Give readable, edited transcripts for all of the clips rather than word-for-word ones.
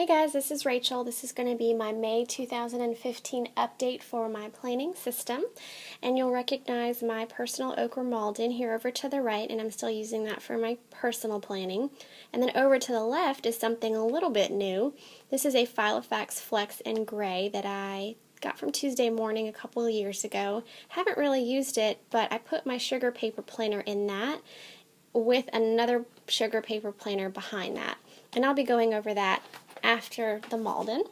Hey guys, this is Rachel. This is going to be my May 2015 update for my planning system. And you'll recognize my personal ochre Malden here over to the right, and I'm still using that for my personal planning. And then over to the left is something a little bit new. This is a Filofax Flex in gray that I got from Tuesday Morning a couple of years ago. Haven't really used it, but I put my sugar paper planner in that with another sugar paper planner behind that. And I'll be going over that after the Malden.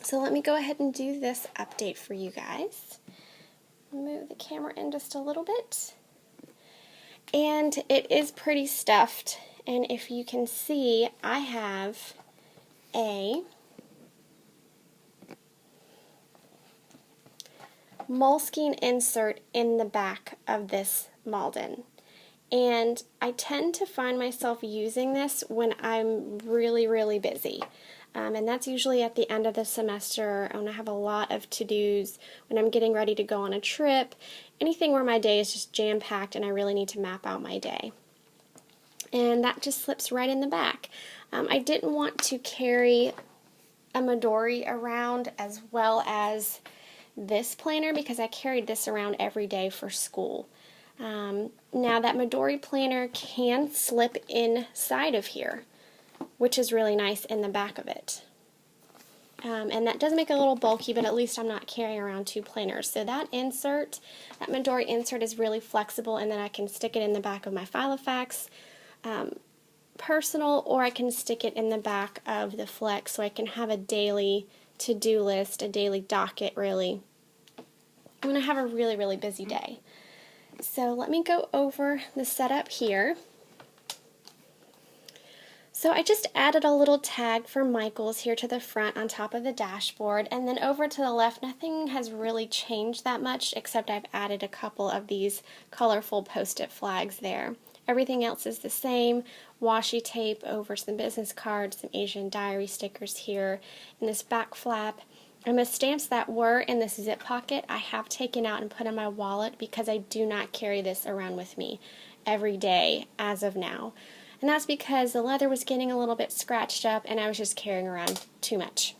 So let me go ahead and do this update for you guys. Move the camera in just a little bit. And it is pretty stuffed, and if you can see, I have a Moleskine insert in the back of this Malden. And I tend to find myself using this when I'm really busy. And that's usually at the end of the semester when I have a lot of to-dos, when I'm getting ready to go on a trip, anything where my day is just jam-packed and I really need to map out my day. And that just slips right in the back. I didn't want to carry a Midori around as well as this planner because I carried this around every day for school. Now that Midori planner can slip inside of here, which is really nice in the back of it. And that does make it a little bulky, but at least I'm not carrying around two planners. So that insert, that Midori insert is really flexible, and then I can stick it in the back of my Filofax personal, or I can stick it in the back of the Flex so I can have a daily to-do list, a daily docket really, when I have a really busy day. So let me go over the setup here. So I just added a little tag for Michael's here to the front on top of the dashboard, and then over to the left nothing has really changed that much except I've added a couple of these colorful post-it flags there. Everything else is the same. Washi tape over some business cards, some Asian diary stickers here, and this back flap. And the stamps that were in this zip pocket I have taken out and put in my wallet because I do not carry this around with me every day as of now. And that's because the leather was getting a little bit scratched up and I was just carrying around too much.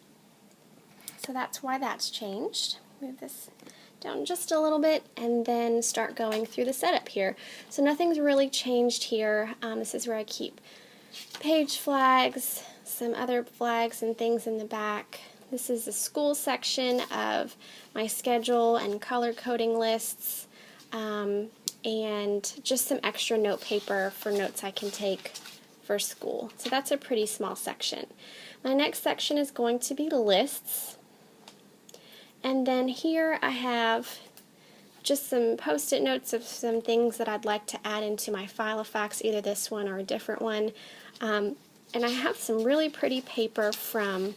So that's why that's changed. Move this down just a little bit and then start going through the setup here. So nothing's really changed here. This is where I keep page flags, some other flags and things in the back. This is the school section of my schedule and color coding lists, and just some extra note paper for notes I can take for school. So that's a pretty small section. My next section is going to be lists, and then here I have just some post-it notes of some things that I'd like to add into my Filofax, either this one or a different one. And I have some really pretty paper from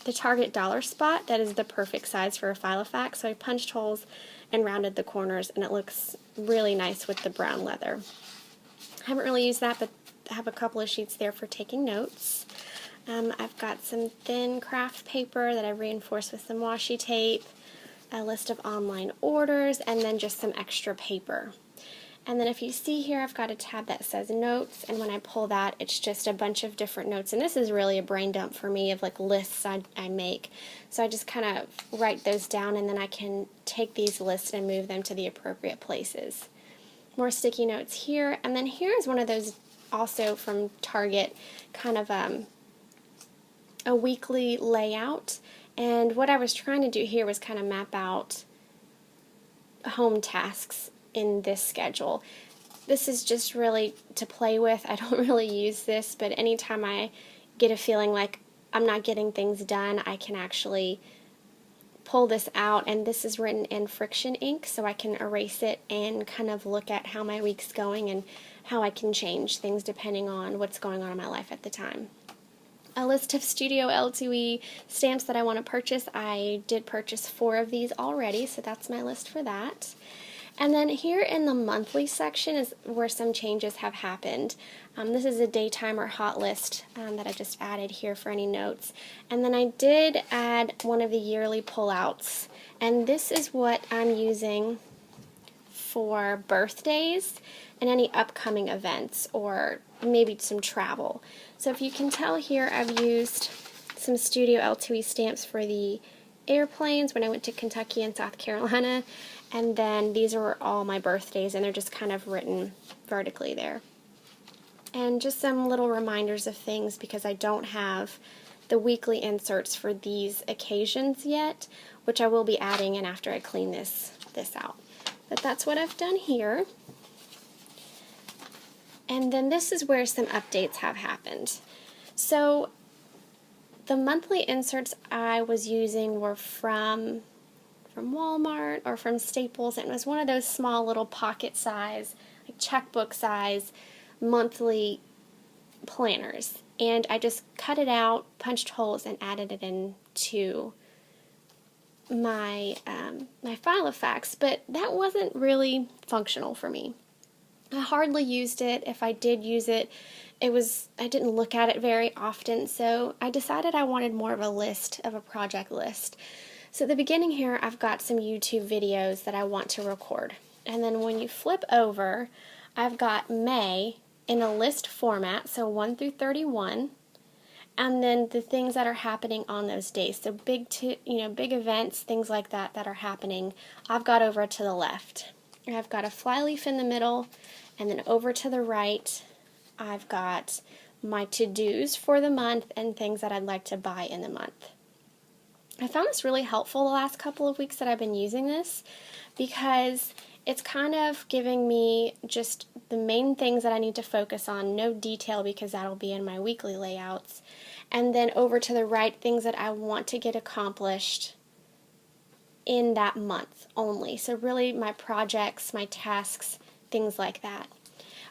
the Target Dollar Spot that is the perfect size for a Filofax, so I punched holes and rounded the corners, and it looks really nice with the brown leather. I haven't really used that, but I have a couple of sheets there for taking notes. I've got some thin craft paper that I reinforced with some washi tape, a list of online orders, and then just some extra paper. And then if you see here, I've got a tab that says notes, and when I pull that, it's just a bunch of different notes. And this is really a brain dump for me of like lists I make. So I just kind of write those down, and then I can take these lists and move them to the appropriate places. More sticky notes here, and then here is one of those also from Target, kind of a weekly layout. And what I was trying to do here was kind of map out home tasks in this schedule. This is just really to play with. I don't really use this, but anytime I get a feeling like I'm not getting things done, I can actually pull this out, and this is written in friction ink, so I can erase it and kind of look at how my week's going and how I can change things depending on what's going on in my life at the time. A list of Studio L2E stamps that I want to purchase. I did purchase 4 of these already, so that's my list for that. And then here in the monthly section is where some changes have happened. This is a daytime or hot list that I just added here for any notes. And then I did add one of the yearly pullouts. And this is what I'm using for birthdays and any upcoming events or maybe some travel. So if you can tell here, I've used some Studio L2E stamps for the airplanes when I went to Kentucky and South Carolina, and then these are all my birthdays, and they're just kind of written vertically there. And just some little reminders of things because I don't have the weekly inserts for these occasions yet, which I will be adding in after I clean this out. But that's what I've done here. And then this is where some updates have happened. So the monthly inserts I was using were from Walmart or from Staples, and it was one of those small little pocket size, like checkbook size, monthly planners. And I just cut it out, punched holes, and added it into my my Filofax, but that wasn't really functional for me. I hardly used it. If I did use it, I didn't look at it very often, so I decided I wanted more of a project list. So at the beginning here, I've got some YouTube videos that I want to record. And then when you flip over, I've got May in a list format, so 1 through 31, and then the things that are happening on those days. So big events, things like that that are happening, I've got over to the left. I've got a flyleaf in the middle, and then over to the right, I've got my to-dos for the month and things that I'd like to buy in the month. I found this really helpful the last couple of weeks that I've been using this because it's kind of giving me just the main things that I need to focus on, no detail because that'll be in my weekly layouts, and then over to the right, things that I want to get accomplished in that month only. So really my projects, my tasks, things like that.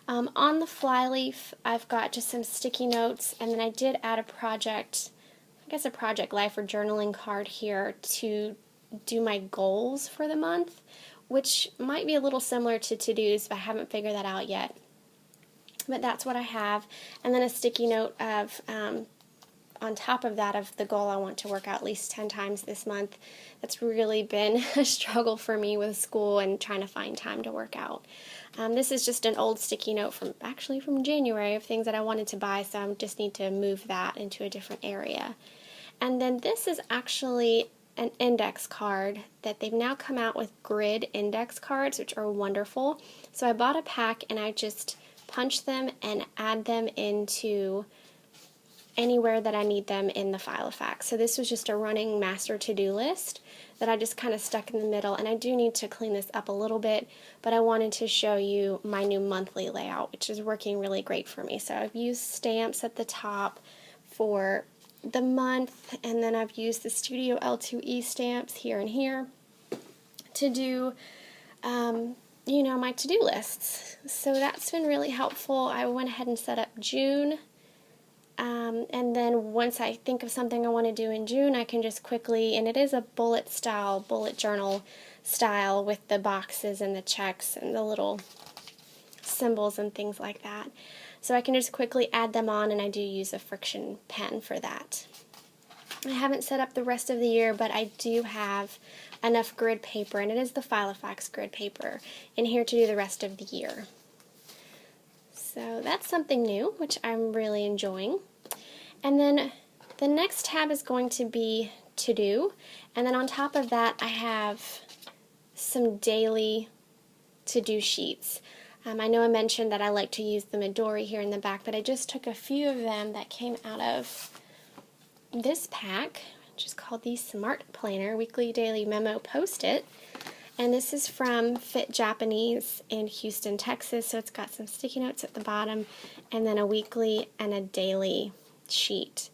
On the flyleaf, I've got just some sticky notes, and then I did add a project life or journaling card here to do my goals for the month, which might be a little similar to to-dos, but I haven't figured that out yet. But that's what I have. And then a sticky note of, on top of that, of the goal I want to work out at least 10 times this month. That's really been a struggle for me with school and trying to find time to work out. This is just an old sticky note from January of things that I wanted to buy, so I just need to move that into a different area. And then this is actually an index card that they've now come out with grid index cards, which are wonderful. So I bought a pack and I just punch them and add them into anywhere that I need them in the Filofax. So this was just a running master to-do list that I just kind of stuck in the middle, and I do need to clean this up a little bit, but I wanted to show you my new monthly layout, which is working really great for me. So I've used stamps at the top for the month, and then I've used the Studio L2E stamps here and here to do my to-do lists. So that's been really helpful. I went ahead and set up June, and then once I think of something I want to do in June, I can just quickly, and it is a bullet journal style with the boxes and the checks and the little symbols and things like that. So I can just quickly add them on, and I do use a friction pen for that. I haven't set up the rest of the year, but I do have enough grid paper, and it is the Filofax grid paper, in here to do the rest of the year. So that's something new, which I'm really enjoying. And then the next tab is going to be to do, and then on top of that I have some daily to-do sheets. I know I mentioned that I like to use the Midori here in the back, but I just took a few of them that came out of this pack, which is called the Smart Planner Weekly Daily Memo Post-it. And this is from Fit Japanese in Houston, Texas, so it's got some sticky notes at the bottom, and then a weekly and a daily sheet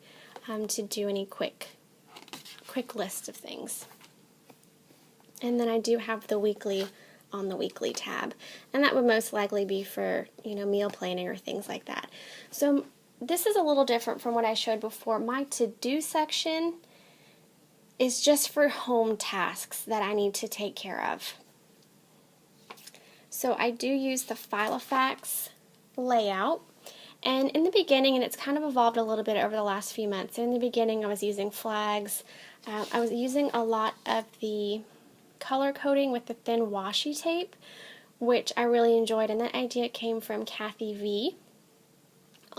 to do any quick list of things. And then I do have the weekly on the weekly tab, and that would most likely be for meal planning or things like that. So this is a little different from what I showed before. My to-do section is just for home tasks that I need to take care of. So I do use the Filofax Layout, and in the beginning, and it's kind of evolved a little bit over the last few months, so in the beginning I was using flags. I was using a lot of the color coding with the thin washi tape, which I really enjoyed, and that idea came from Kathy V.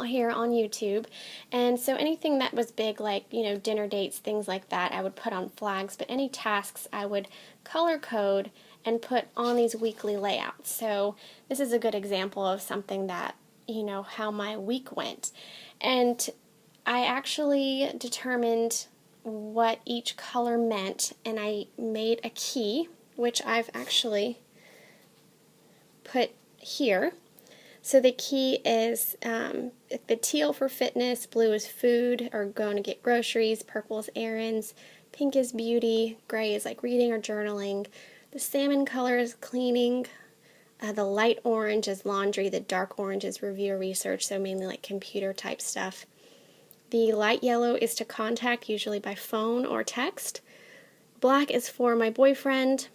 here on YouTube. And so anything that was big, like, dinner dates, things like that, I would put on flags, but any tasks I would color code and put on these weekly layouts. So this is a good example of something that, how my week went. And I actually determined what each color meant, and I made a key, which I've actually put here. So the key is the teal for fitness, blue is food or going to get groceries, purple is errands, pink is beauty, gray is like reading or journaling, the salmon color is cleaning, the light orange is laundry, the dark orange is review or research, so mainly like computer type stuff. The light yellow is to contact, usually by phone or text. Black is for my boyfriend,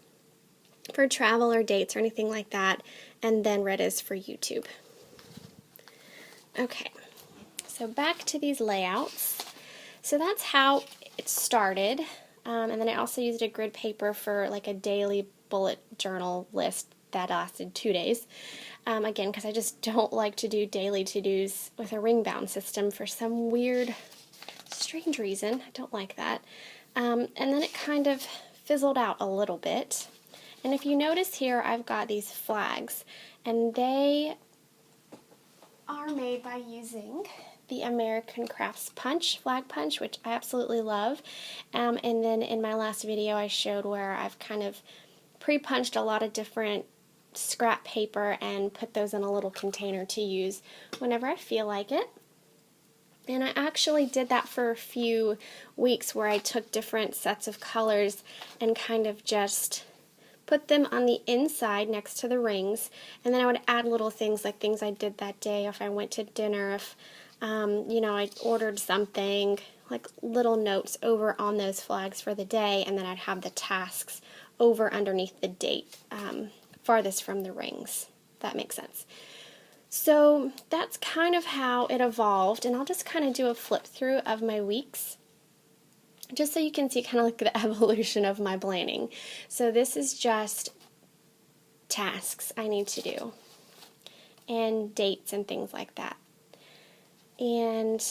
for travel or dates or anything like that. And then red is for YouTube. Okay, so back to these layouts. So that's how it started. And then I also used a grid paper for like a daily bullet journal list that lasted 2 days. Again, because I just don't like to do daily to-dos with a ring-bound system for some weird, strange reason. I don't like that. And then it kind of fizzled out a little bit. And if you notice here, I've got these flags, and they are made by using the American Crafts Punch, flag punch, which I absolutely love. And then in my last video, I showed where I've kind of pre-punched a lot of different scrap paper and put those in a little container to use whenever I feel like it. And I actually did that for a few weeks where I took different sets of colors and kind of just put them on the inside next to the rings, and then I would add little things like things I did that day, if I went to dinner, if I ordered something, like little notes over on those flags for the day, and then I'd have the tasks over underneath the date, farthest from the rings. That makes sense. So that's kind of how it evolved, and I'll just kind of do a flip through of my weeks, just so you can see kind of like the evolution of my planning. So this is just tasks I need to do, and dates and things like that. And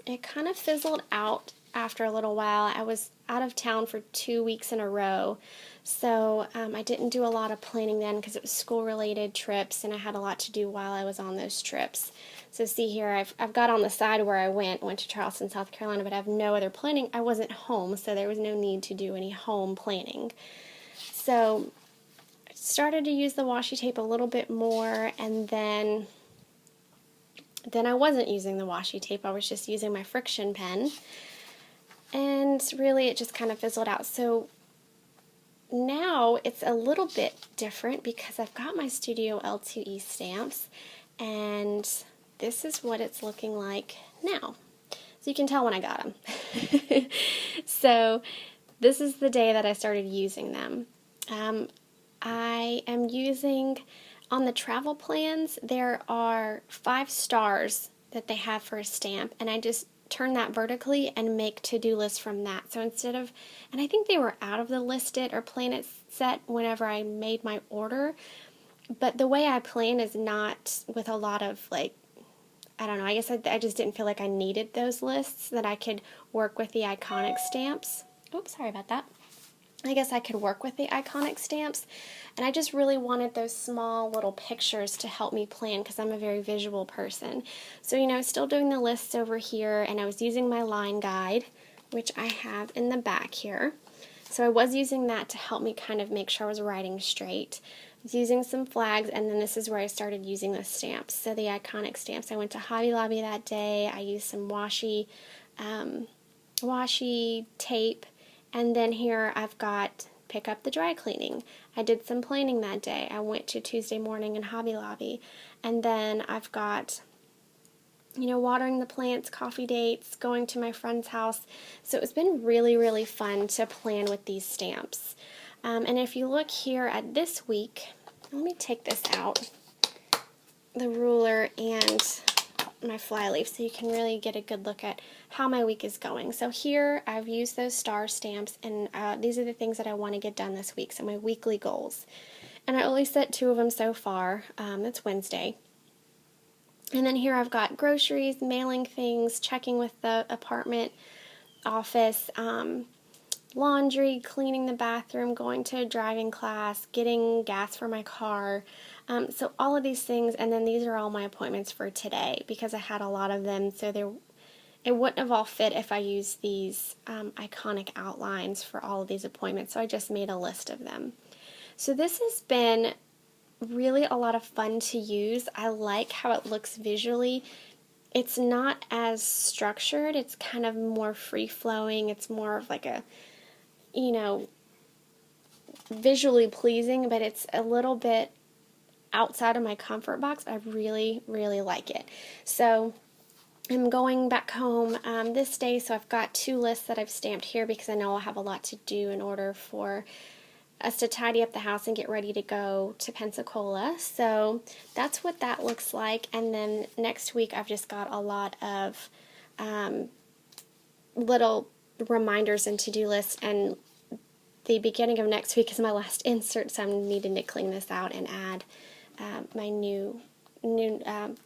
it kind of fizzled out after a little while. I was out of town for 2 weeks in a row, so I didn't do a lot of planning then because it was school-related trips, and I had a lot to do while I was on those trips. So see here, I've got on the side where I went to Charleston, South Carolina, but I have no other planning. I wasn't home, so there was no need to do any home planning. So I started to use the washi tape a little bit more, and then I wasn't using the washi tape. I was just using my friction pen, and really it just kind of fizzled out. So now it's a little bit different because I've got my Studio L2E stamps, and this is what it's looking like now. So you can tell when I got them. So this is the day that I started using them. I am using, on the travel plans, there are 5 stars that they have for a stamp, and I just turn that vertically and make to-do lists from that. So instead of, and I think they were out of the listed or plan it set whenever I made my order, but the way I plan is not with a lot of like, I don't know, I guess I just didn't feel like I needed those lists, that I could work with the iconic stamps. Oops, sorry about that. I guess I could work with the iconic stamps, and I just really wanted those small little pictures to help me plan because I'm a very visual person. So, still doing the lists over here, and I was using my line guide, which I have in the back here. So I was using that to help me kind of make sure I was writing straight. I was using some flags, and then this is where I started using the stamps, so the iconic stamps. I went to Hobby Lobby that day. I used some washi tape, and then here I've got pick up the dry cleaning. I did some planning that day. I went to Tuesday morning in Hobby Lobby, and then I've got watering the plants, coffee dates, going to my friend's house. So it's been really, really fun to plan with these stamps. And if you look here at this week, let me take this out, the ruler and my flyleaf, so you can really get a good look at how my week is going. So here I've used those star stamps, and these are the things that I want to get done this week, so my weekly goals. And I only set 2 of them so far. It's Wednesday. And then here I've got groceries, mailing things, checking with the apartment office, laundry, cleaning the bathroom, going to a driving class, getting gas for my car. So all of these things, and then these are all my appointments for today because I had a lot of them, so it wouldn't have all fit if I used these iconic outlines for all of these appointments, so I just made a list of them. So this has been really a lot of fun to use. I like how it looks visually. It's not as structured, it's kind of more free-flowing, it's more of like a, you know, visually pleasing, but it's a little bit outside of my comfort box. I really, really like it. So I'm going back home this day, so I've got 2 lists that I've stamped here because I know I'll have a lot to do in order for us to tidy up the house and get ready to go to Pensacola. So that's what that looks like. And then next week I've just got a lot of little reminders and to-do lists, and the beginning of next week is my last insert, so I'm needing to clean this out and add my new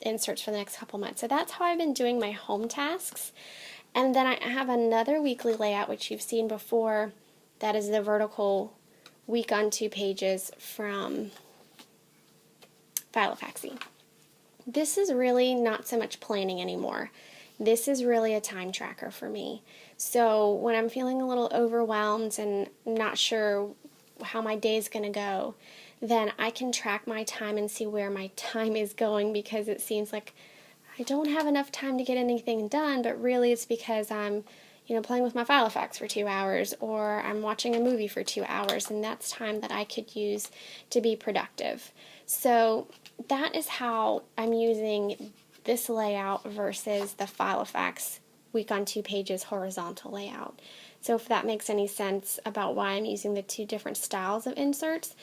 inserts for the next couple months. So that's how I've been doing my home tasks. And then I have another weekly layout, which you've seen before, that is the vertical week on 2 pages from Filofaxy. This is really not so much planning anymore. This is really a time tracker for me. So when I'm feeling a little overwhelmed and not sure how my day is going to go, then I can track my time and see where my time is going, because it seems like I don't have enough time to get anything done, but really it's because I'm playing with my Filofax for 2 hours, or I'm watching a movie for 2 hours, and that's time that I could use to be productive. So that is how I'm using this layout versus the Filofax week on 2 pages horizontal layout. So if that makes any sense about why I'm using the 2 different styles of inserts,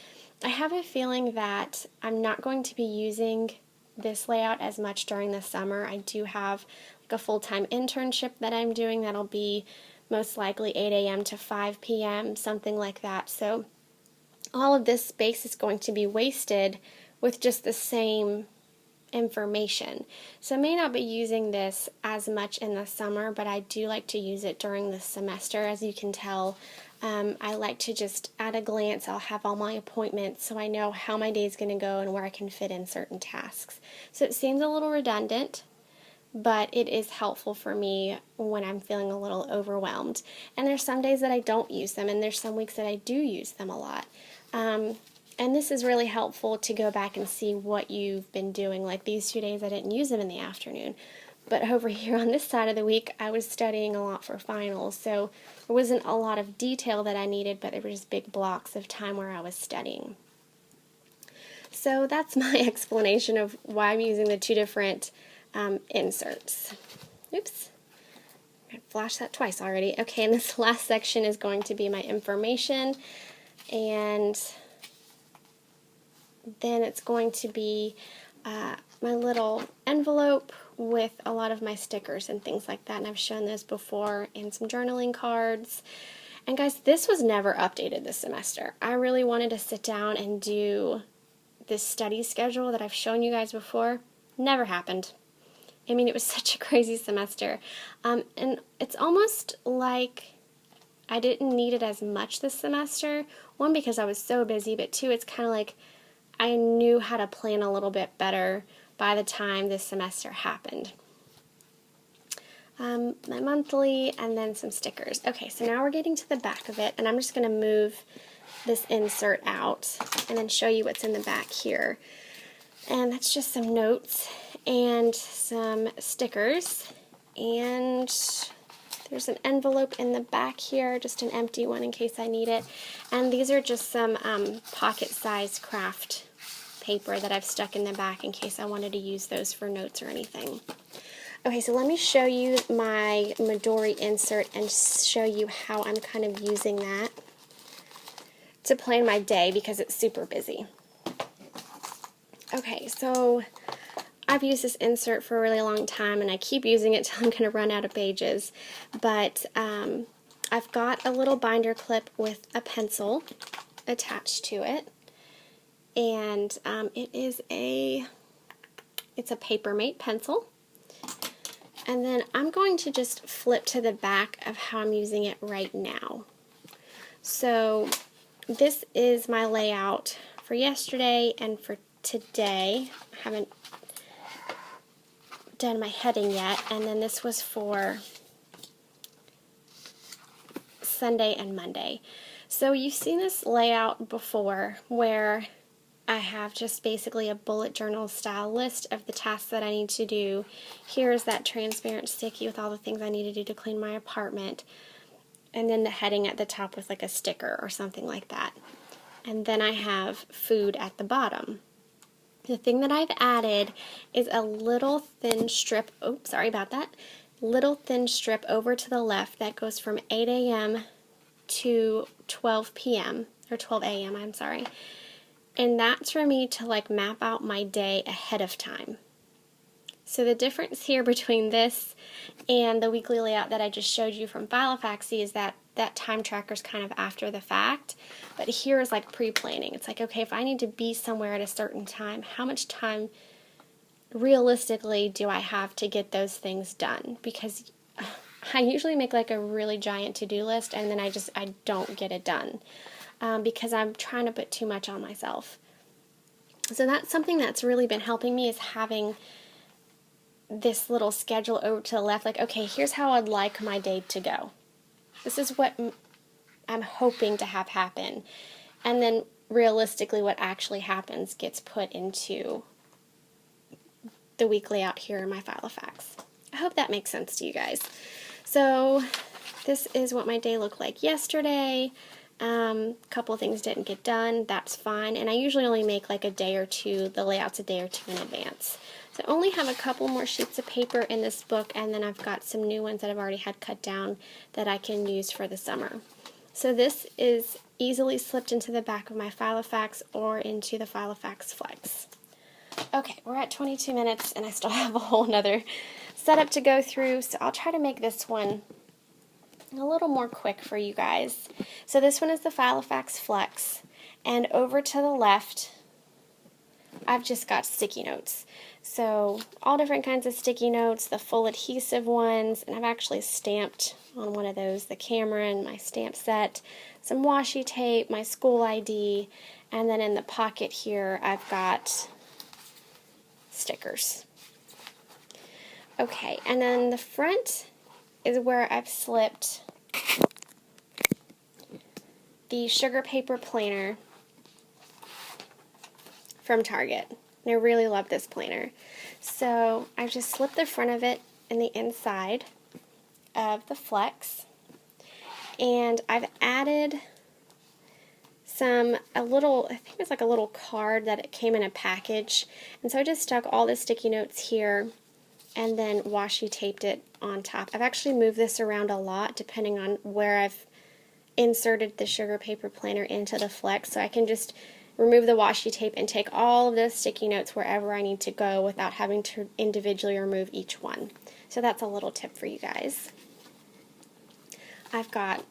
I have a feeling that I'm not going to be using this layout as much during the summer. I do have a full-time internship that I'm doing that'll be most likely 8 a.m. to 5 p.m., something like that. So all of this space is going to be wasted with just the same information. So I may not be using this as much in the summer, but I do like to use it during the semester. As you can tell, I like to just, at a glance, I'll have all my appointments so I know how my day is going to go and where I can fit in certain tasks. So it seems a little redundant, but it is helpful for me when I'm feeling a little overwhelmed. And there's some days that I don't use them, and there's some weeks that I do use them a lot. And this is really helpful to go back and see what you've been doing. Like these 2 days I didn't use them in the afternoon, but over here on this side of the week I was studying a lot for finals, so there wasn't a lot of detail that I needed, but there were just big blocks of time where I was studying. So that's my explanation of why I'm using the 2 different inserts. Oops, I flashed that twice already. Okay, and this last section is going to be my information, and then it's going to be my little envelope with a lot of my stickers and things like that, and I've shown this before, and some journaling cards. And guys, this was never updated this semester. I really wanted to sit down and do this study schedule that I've shown you guys before. Never happened. I mean, it was such a crazy semester. And it's almost like I didn't need it as much this semester. 1, because I was so busy, but 2, it's kind of like I knew how to plan a little bit better by the time this semester happened. My monthly, and then some stickers. Okay, so now we're getting to the back of it, and I'm just going to move this insert out and then show you what's in the back here. And that's just some notes and some stickers, and there's an envelope in the back here, just an empty one in case I need it. And these are just some pocket-sized craft paper that I've stuck in the back in case I wanted to use those for notes or anything. Okay, so let me show you my Midori insert and show you how I'm kind of using that to plan my day because it's super busy. Okay, so I've used this insert for a really long time, and I keep using it till I'm going to run out of pages, but I've got a little binder clip with a pencil attached to it, and it is a It's a Papermate pencil. And then I'm going to just flip to the back of how I'm using it right now. So this is my layout for yesterday and for today. I haven't done my heading yet, and then this was for Sunday and Monday. So you've seen this layout before where I have just basically a bullet journal style list of the tasks that I need to do. Here's that transparent sticky with all the things I need to do to clean my apartment. And then the heading at the top with like a sticker or something like that. And then I have food at the bottom. The thing that I've added is a little thin strip, oops, sorry about that, little thin strip over to the left that goes from 8 a.m. to 12 p.m., or 12 a.m., I'm sorry. And that's for me to like map out my day ahead of time. So the difference here between this and the weekly layout that I just showed you from Filofax is that that time tracker is kind of after the fact, but here is like pre-planning. It's like, okay, if I need to be somewhere at a certain time, how much time realistically do I have to get those things done? Because I usually make like a really giant to-do list and then I don't get it done because I'm trying to put too much on myself. So that's something that's really been helping me, is having this little schedule over to the left, like, okay, here's how I'd like my day to go. This is what I'm hoping to have happen. And then realistically what actually happens gets put into the week layout here in my Filofax. I hope that makes sense to you guys. So this is what my day looked like yesterday. A couple of things didn't get done. That's fine. And I usually only make like a day or two, the layout's a day or two in advance. So I only have a couple more sheets of paper in this book, and then I've got some new ones that I've already had cut down that I can use for the summer. So this is easily slipped into the back of my Filofax or into the Filofax Flex. Okay, we're at 22 minutes and I still have a whole nother setup to go through, so I'll try to make this one a little more quick for you guys. So this one is the Filofax Flex, and over to the left I've just got sticky notes. So all different kinds of sticky notes, the full adhesive ones, and I've actually stamped on one of those the camera and my stamp set, some washi tape, my school ID, and then in the pocket here I've got stickers. Okay, and then the front is where I've slipped the sugar paper planner from Target. And I really love this planner. So I've just slipped the front of it in the inside of the Flex, and I've added a little, I think it's like a little card that it came in a package, and so I just stuck all the sticky notes here and then washi taped it on top. I've actually moved this around a lot depending on where I've inserted the sugar paper planner into the Flex, so I can just remove the washi tape and take all of the sticky notes wherever I need to go without having to individually remove each one. So that's a little tip for you guys. I've got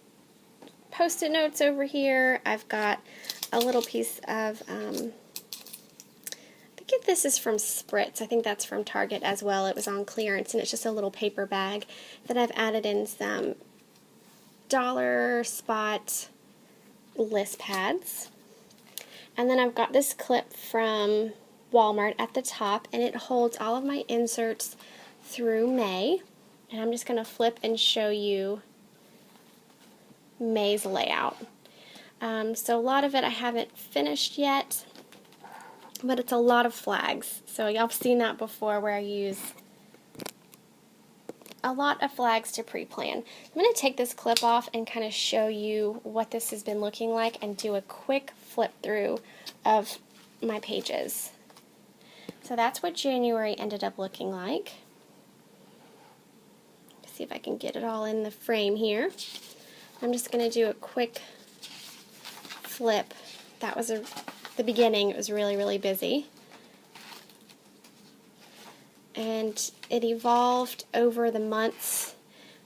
Post-it notes over here. I've got a little piece of, I think this is from Spritz. I think that's from Target as well. It was on clearance, and it's just a little paper bag that I've added in some dollar spot list pads. And then I've got this clip from Walmart at the top, and it holds all of my inserts through May. And I'm just going to flip and show you May's layout. So a lot of it I haven't finished yet, but it's a lot of flags. So y'all have seen that before, where I use a lot of flags to pre-plan. I'm going to take this clip off and kind of show you what this has been looking like and do a quick flip through of my pages. So that's what January ended up looking like. See if I can get it all in the frame here. I'm just going to do a quick flip. That was the beginning. It was really, really busy. And it evolved over the months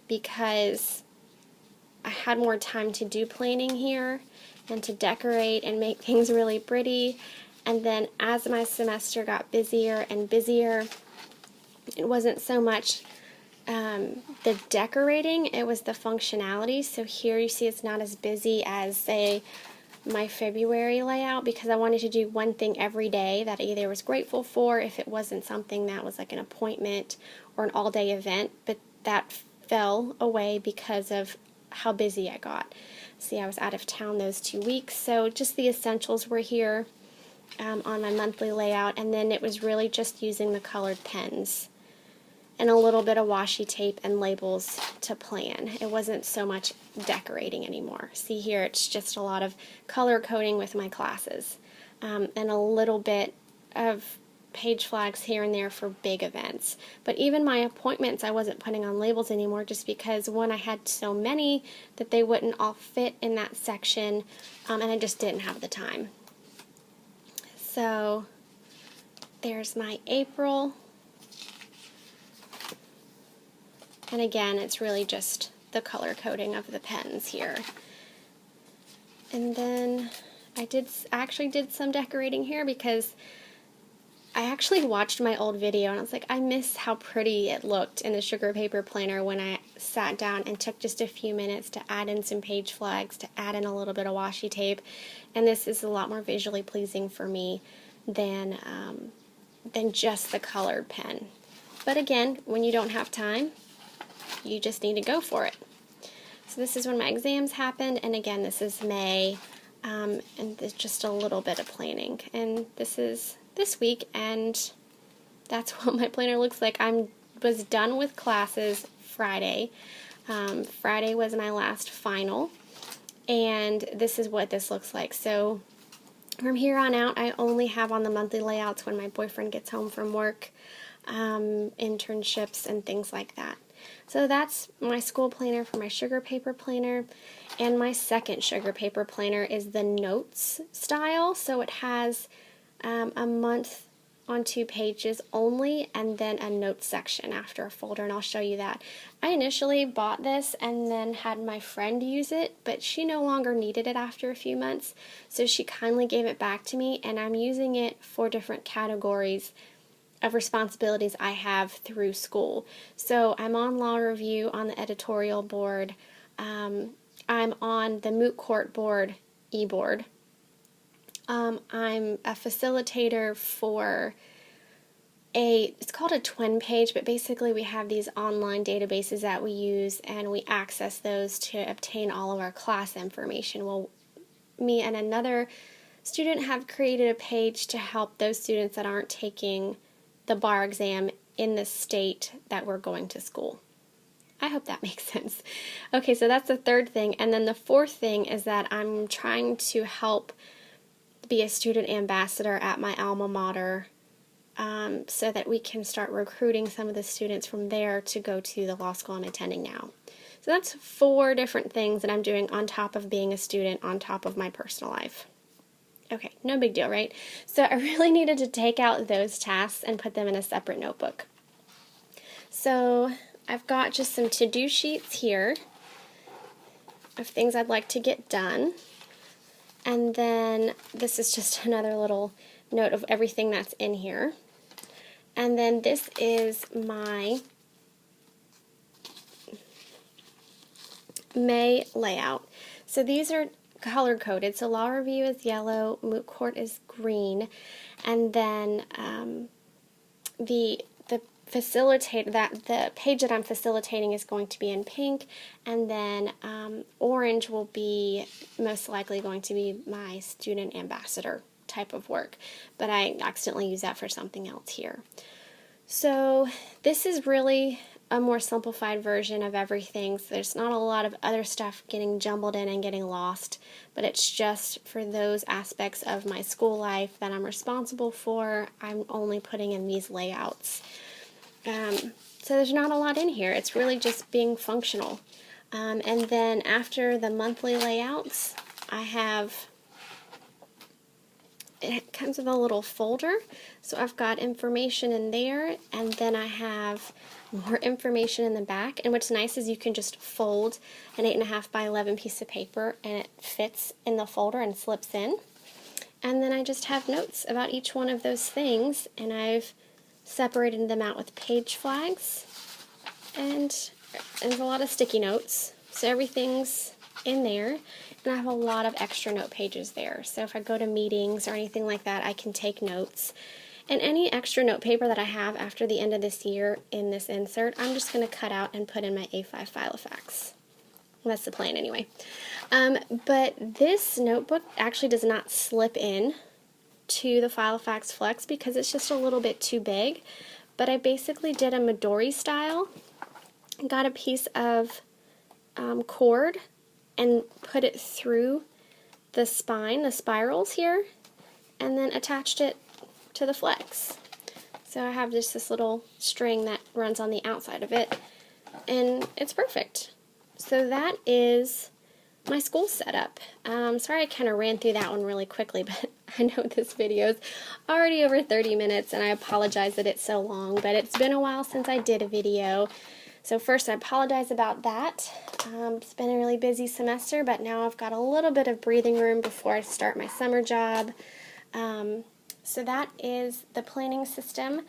because I had more time to do planning here and to decorate and make things really pretty. And then as my semester got busier and busier, it wasn't so much the decorating, it was the functionality. So here you see it's not as busy as, say, my February layout, because I wanted to do one thing every day that I either was grateful for if it wasn't something that was like an appointment or an all-day event, but that fell away because of how busy I got. See, I was out of town those 2 weeks, so just the essentials were here on my monthly layout, and then it was really just using the colored pens and a little bit of washi tape and labels to plan. It wasn't so much decorating anymore. See here, it's just a lot of color coding with my classes, and a little bit of page flags here and there for big events. But even my appointments, I wasn't putting on labels anymore, just because one, I had so many that they wouldn't all fit in that section, and I just didn't have the time. So there's my April. And again, it's really just the color coding of the pens here. And then I actually did some decorating here, because I actually watched my old video and I was like, I miss how pretty it looked in the sugar paper planner when I sat down and took just a few minutes to add in some page flags, to add in a little bit of washi tape. And this is a lot more visually pleasing for me than just the colored pen. But again, when you don't have time, you just need to go for it. So this is when my exams happened, and again, this is May, and there's just a little bit of planning. And this is this week, and that's what my planner looks like. I was done with classes Friday. Friday was my last final, and this is what this looks like. So from here on out, I only have on the monthly layouts when my boyfriend gets home from work, internships, and things like that. So that's my school planner for my sugar paper planner. And my second sugar paper planner is the notes style. So it has a month on 2 pages only, and then a notes section after a folder, and I'll show you that. I initially bought this and then had my friend use it, but she no longer needed it after a few months, so she kindly gave it back to me, and I'm using it for different categories of responsibilities I have through school. So I'm on law review on the editorial board. I'm on the moot court board, e-board. I'm a facilitator for it's called a twin page, but basically we have these online databases that we use, and we access those to obtain all of our class information. Well, me and another student have created a page to help those students that aren't taking the bar exam in the state that we're going to school. I hope that makes sense. Okay, so that's the third thing. And then the fourth thing is that I'm trying to help be a student ambassador at my alma mater, so that we can start recruiting some of the students from there to go to the law school I'm attending now. So that's 4 different things that I'm doing on top of being a student, on top of my personal life. Okay, no big deal, right? So I really needed to take out those tasks and put them in a separate notebook. So I've got just some to-do sheets here of things I'd like to get done. And then this is just another little note of everything that's in here. And then this is my May layout. So these are color coded. So law review is yellow, moot court is green, and then the page that I'm facilitating is going to be in pink, and then orange will be most likely going to be my student ambassador type of work, but I accidentally use that for something else here. So this is really a more simplified version of everything. So there's not a lot of other stuff getting jumbled in and getting lost, but it's just for those aspects of my school life that I'm responsible for, I'm only putting in these layouts. So there's not a lot in here. It's really just being functional. And then after the monthly layouts, it comes with a little folder. So I've got information in there, and then I have more information in the back. And what's nice is you can just fold an 8.5 by 11 piece of paper, and it fits in the folder and slips in. And then I just have notes about each one of those things, and I've separated them out with page flags, and there's a lot of sticky notes, so everything's in there, and I have a lot of extra note pages there, so if I go to meetings or anything like that, I can take notes. And any extra note paper that I have after the end of this year in this insert, I'm just going to cut out and put in my A5 Filofax. Well, that's the plan anyway. But this notebook actually does not slip in to the Filofax Flex because it's just a little bit too big. But I basically did a Midori style, got a piece of cord, and put it through the spine, the spirals here, and then attached it to the Flex. So I have just this little string that runs on the outside of it, and it's perfect. So that is my school setup. Sorry I kind of ran through that one really quickly, but I know this video is already over 30 minutes, and I apologize that it's so long, but it's been a while since I did a video. So first, I apologize about that. It's been a really busy semester, but now I've got a little bit of breathing room before I start my summer job. So that is the planning system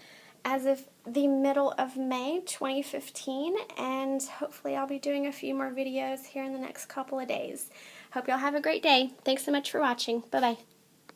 as of the middle of May 2015, and hopefully I'll be doing a few more videos here in the next couple of days. Hope y'all have a great day. Thanks so much for watching. Bye-bye.